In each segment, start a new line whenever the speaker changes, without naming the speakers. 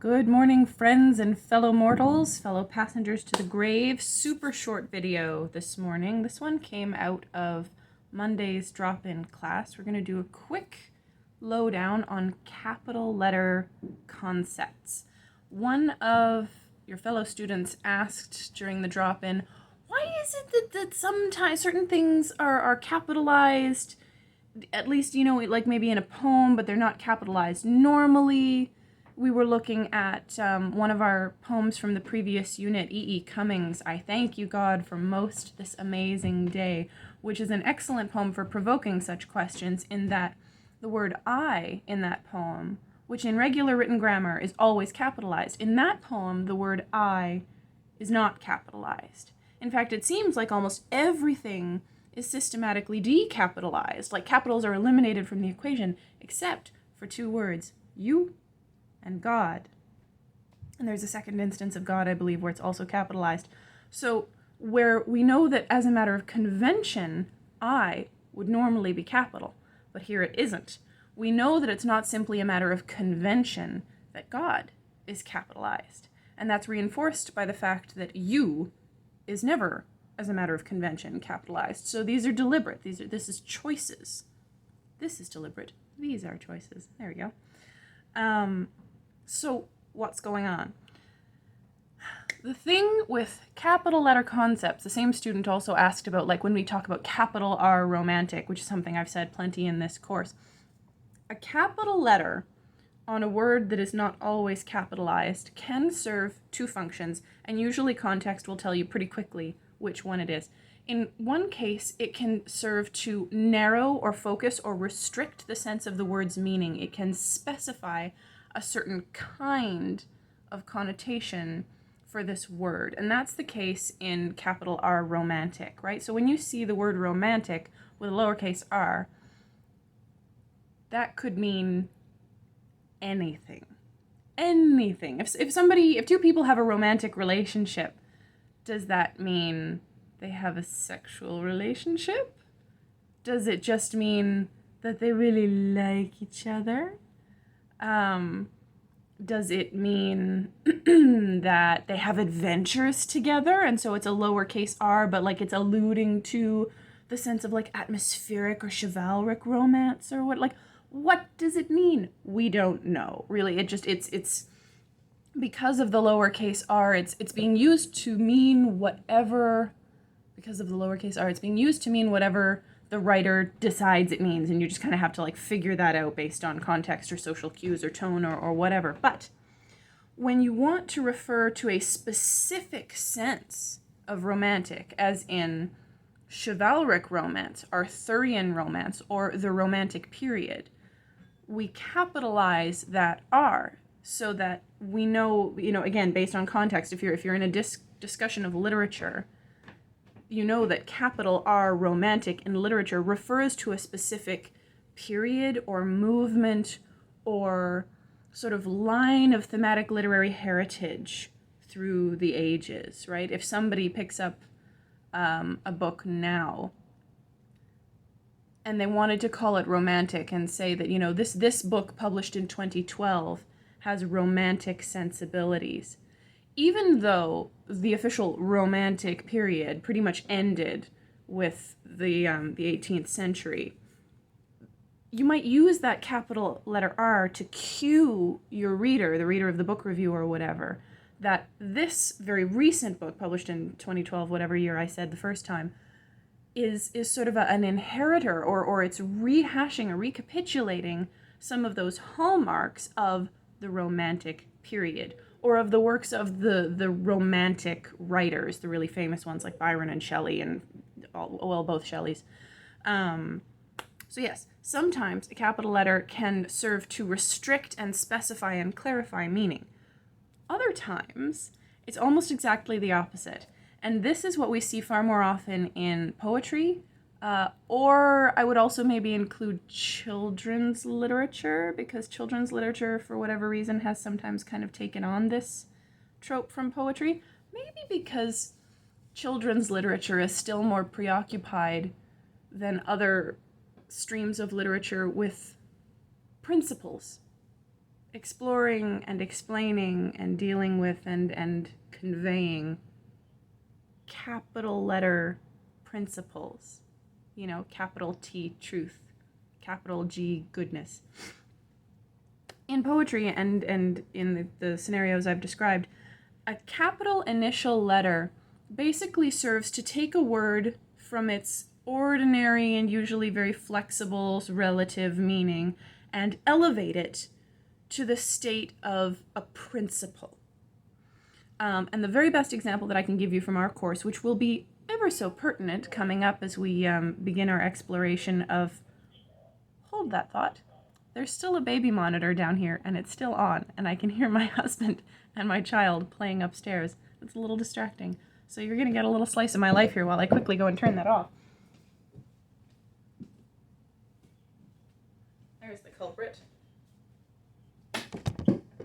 Good morning, friends and fellow mortals, fellow passengers to the grave. Super short video this morning. This one came out of Monday's drop-in class. We're going to do a quick lowdown on capital letter concepts. One of your fellow students asked during the drop-in, why is it that sometimes certain things are capitalized, at least, like maybe in a poem, but they're not capitalized normally? We were looking at one of our poems from the previous unit, E. Cummings, I Thank You, God, for Most This Amazing Day, which is an excellent poem for provoking such questions in that the word I in that poem, which in regular written grammar is always capitalized, in that poem the word I is not capitalized. In fact, it seems like almost everything is systematically decapitalized, like capitals are eliminated from the equation, except for two words, you and God. And there's a second instance of God, I believe, where it's also capitalized. So where we know that as a matter of convention, I would normally be capital, but here it isn't. We know that it's not simply a matter of convention that God is capitalized. And that's reinforced by the fact that you is never, as a matter of convention, capitalized. So these are deliberate. This is choices. This is deliberate. These are choices. There we go. So what's going on? The thing with capital letter concepts, the same student also asked about, like when we talk about capital R romantic, which is something I've said plenty in this course. A capital letter on a word that is not always capitalized can serve two functions, and usually context will tell you pretty quickly which one it is. In one case, it can serve to narrow or focus or restrict the sense of the word's meaning. It can specify a certain kind of connotation for this word. And that's the case in capital R romantic, right? So when you see the word romantic with a lowercase r, that could mean anything. Anything. If two people have a romantic relationship, does that mean they have a sexual relationship? Does it just mean that they really like each other? Does it mean that they have adventures together and so it's a lowercase r, but like it's alluding to the sense of like atmospheric or chivalric romance or what? Like, what does it mean? We don't know. Really, it's because of the lowercase r, it's being used to mean whatever, because of the lowercase r, it's being used to mean whatever the writer decides it means, and you just kind of have to like figure that out based on context or social cues or tone or whatever. But when you want to refer to a specific sense of romantic, as in chivalric romance, Arthurian romance, or the Romantic period, we capitalize that R so that we know, again, based on context, if you're in a discussion of literature, you know that capital R romantic in literature refers to a specific period or movement or sort of line of thematic literary heritage through the ages, right? If somebody picks up a book now and they wanted to call it romantic and say that, this book published in 2012 has romantic sensibilities, even though the official romantic period pretty much ended with the 18th century, you might use that capital letter R to cue your reader, the reader of the book review or whatever, that this very recent book published in 2012, whatever year I said the first time, is sort of an inheritor, or it's rehashing or recapitulating some of those hallmarks of the Romantic period, or of the works of the Romantic writers, the really famous ones like Byron and Shelley, and both Shelleys. So yes, sometimes a capital letter can serve to restrict and specify and clarify meaning. Other times, it's almost exactly the opposite. And this is what we see far more often in poetry, or I would also maybe include children's literature, because children's literature, for whatever reason, has sometimes kind of taken on this trope from poetry. Maybe because children's literature is still more preoccupied than other streams of literature with principles exploring and explaining and dealing with and conveying capital letter principles, capital T truth, capital G goodness. In poetry and in the scenarios I've described, a capital initial letter basically serves to take a word from its ordinary and usually very flexible relative meaning and elevate it to the state of a principle. And the very best example that I can give you from our course, which will be ever so pertinent coming up as we begin our exploration of... Hold that thought. There's still a baby monitor down here, and it's still on, and I can hear my husband and my child playing upstairs. It's a little distracting. So you're going to get a little slice of my life here while I quickly go and turn that off. There's the culprit.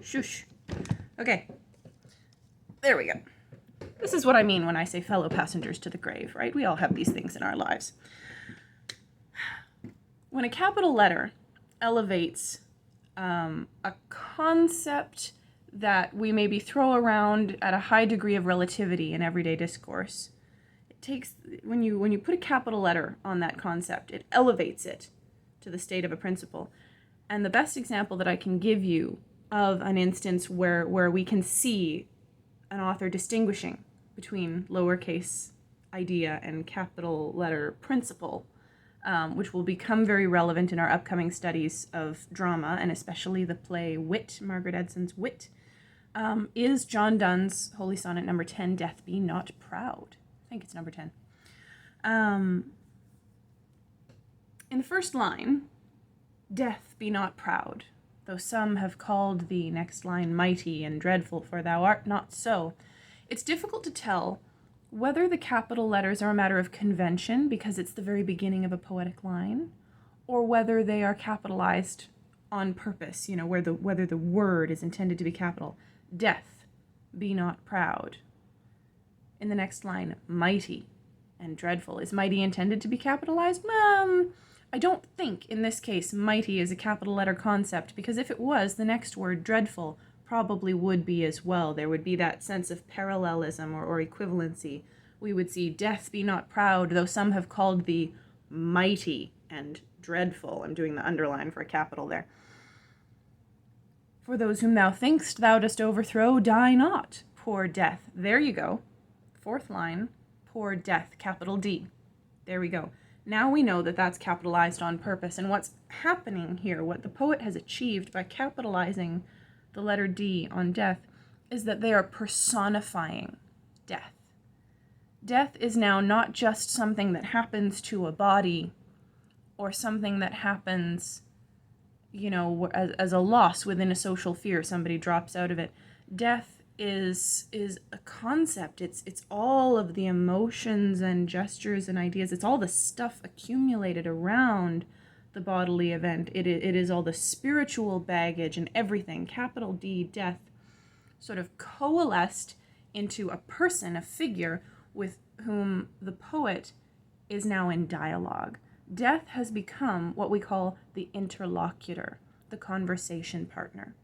Shush. Okay. There we go. This is what I mean when I say fellow passengers to the grave, right? We all have these things in our lives. When a capital letter elevates a concept that we maybe throw around at a high degree of relativity in everyday discourse, it takes, when you put a capital letter on that concept, it elevates it to the state of a principle. And the best example that I can give you of an instance where we can see an author distinguishing between lowercase idea and capital letter principle, which will become very relevant in our upcoming studies of drama, and especially the play Wit, Margaret Edson's Wit, is John Donne's Holy Sonnet number 10, Death Be Not Proud. I think it's number 10. In the first line, Death be not proud, though some have called thee, next line, mighty and dreadful, for thou art not so. It's difficult to tell whether the capital letters are a matter of convention because it's the very beginning of a poetic line, or whether they are capitalized on purpose, whether the word is intended to be capital. Death, be not proud. In the next line, mighty and dreadful. Is mighty intended to be capitalized? I don't think in this case mighty is a capital letter concept, because if it was, the next word, dreadful, probably would be as well. There would be that sense of parallelism or equivalency. We would see death be not proud, though some have called thee mighty and dreadful. I'm doing the underline for a capital there. For those whom thou think'st thou dost overthrow, die not, poor death. There you go. Fourth line, poor death, capital D. There we go. Now we know that that's capitalized on purpose. And what's happening here, what the poet has achieved by capitalizing the letter D on death, is that they are personifying death. Death is now not just something that happens to a body or something that happens, as a loss within a social fear. Somebody drops out of it. Death is a concept. It's all of the emotions and gestures and ideas. It's all the stuff accumulated around the bodily event. It is all the spiritual baggage and everything, capital D, death, sort of coalesced into a person, a figure with whom the poet is now in dialogue. Death has become what we call the interlocutor, the conversation partner.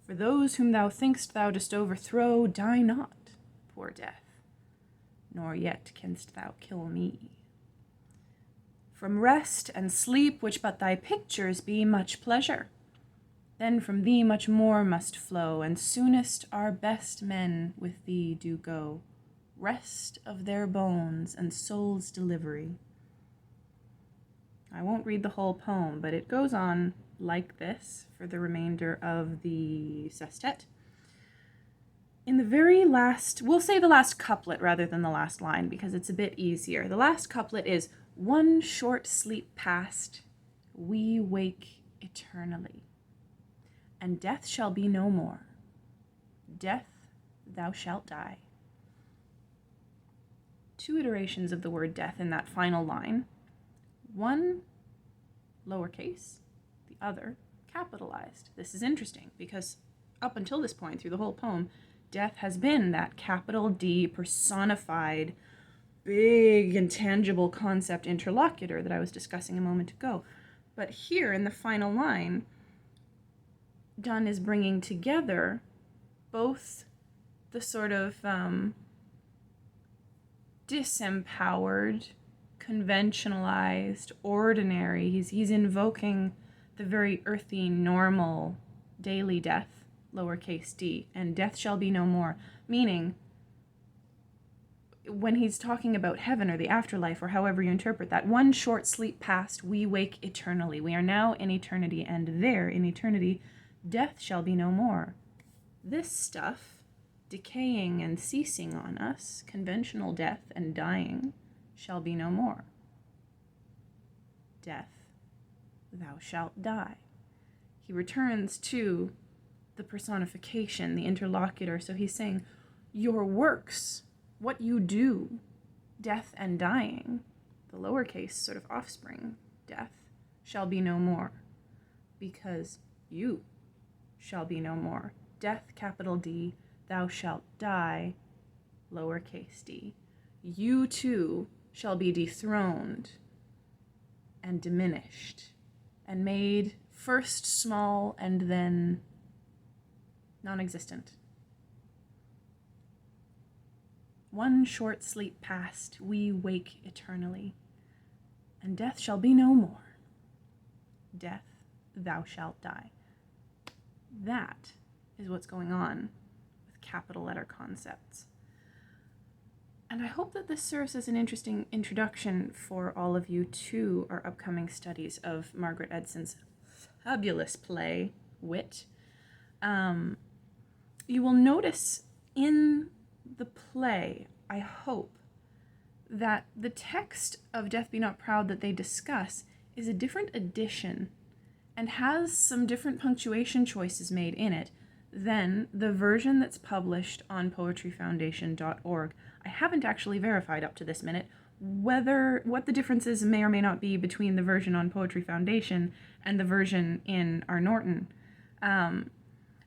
For those whom thou think'st thou dost overthrow, die not, poor death, nor yet canst thou kill me. From rest and sleep, which but thy pictures be, much pleasure. Then from thee much more must flow, and soonest our best men with thee do go. Rest of their bones and soul's delivery. I won't read the whole poem, but it goes on like this for the remainder of the sestet. In the very last, we'll say the last couplet rather than the last line because it's a bit easier. The last couplet is, one short sleep past, we wake eternally, and death shall be no more. Death, thou shalt die. 2 iterations of the word death in that final line. One lowercase, the other capitalized. This is interesting because up until this point through the whole poem, death has been that capital D personified, big, intangible concept interlocutor that I was discussing a moment ago. But here in the final line, Donne is bringing together both the sort of disempowered, conventionalized, ordinary. He's invoking the very earthy, normal, daily death, lowercase d, and death shall be no more, meaning when he's talking about heaven or the afterlife, or however you interpret that, one short sleep past, we wake eternally. We are now in eternity, and there in eternity, death shall be no more. This stuff, decaying and ceasing on us, conventional death and dying, shall be no more. Death, thou shalt die. He returns to the personification, the interlocutor. So he's saying, your works, what you do, death and dying, the lowercase sort of offspring, death, shall be no more, because you shall be no more. Death, capital D, thou shalt die, lowercase d. You too shall be dethroned and diminished and made first small and then non-existent. One short sleep past, we wake eternally, and death shall be no more. Death, thou shalt die. That is what's going on with capital letter concepts. And I hope that this serves as an interesting introduction for all of you to our upcoming studies of Margaret Edson's fabulous play, Wit. You will notice in the play, I hope, that the text of Death Be Not Proud that they discuss is a different edition and has some different punctuation choices made in it than the version that's published on poetryfoundation.org. I haven't actually verified up to this minute what the differences may or may not be between the version on Poetry Foundation and the version in our Norton.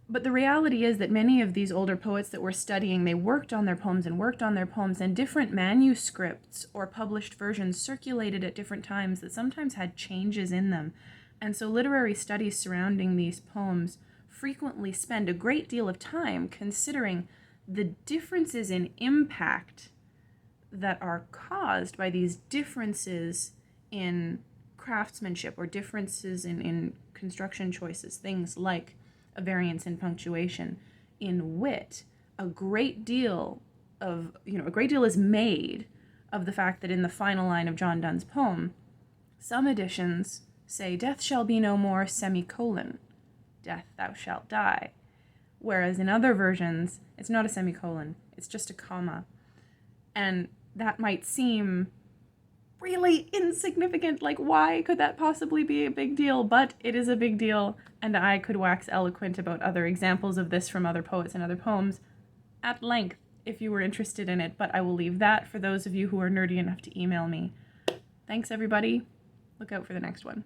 But the reality is that many of these older poets that we're studying, they worked on their poems, and different manuscripts or published versions circulated at different times that sometimes had changes in them. And so literary studies surrounding these poems frequently spend a great deal of time considering the differences in impact that are caused by these differences in craftsmanship or differences in construction choices, things like a variance in punctuation. In Wit, a great deal is made of the fact that in the final line of John Donne's poem, some editions say, death shall be no more, semicolon, death thou shalt die. Whereas in other versions, it's not a semicolon, it's just a comma. And that might seem really insignificant, like why could that possibly be a big deal? But it is a big deal, and I could wax eloquent about other examples of this from other poets and other poems at length if you were interested in it, but I will leave that for those of you who are nerdy enough to email me. Thanks, everybody. Look out for the next one.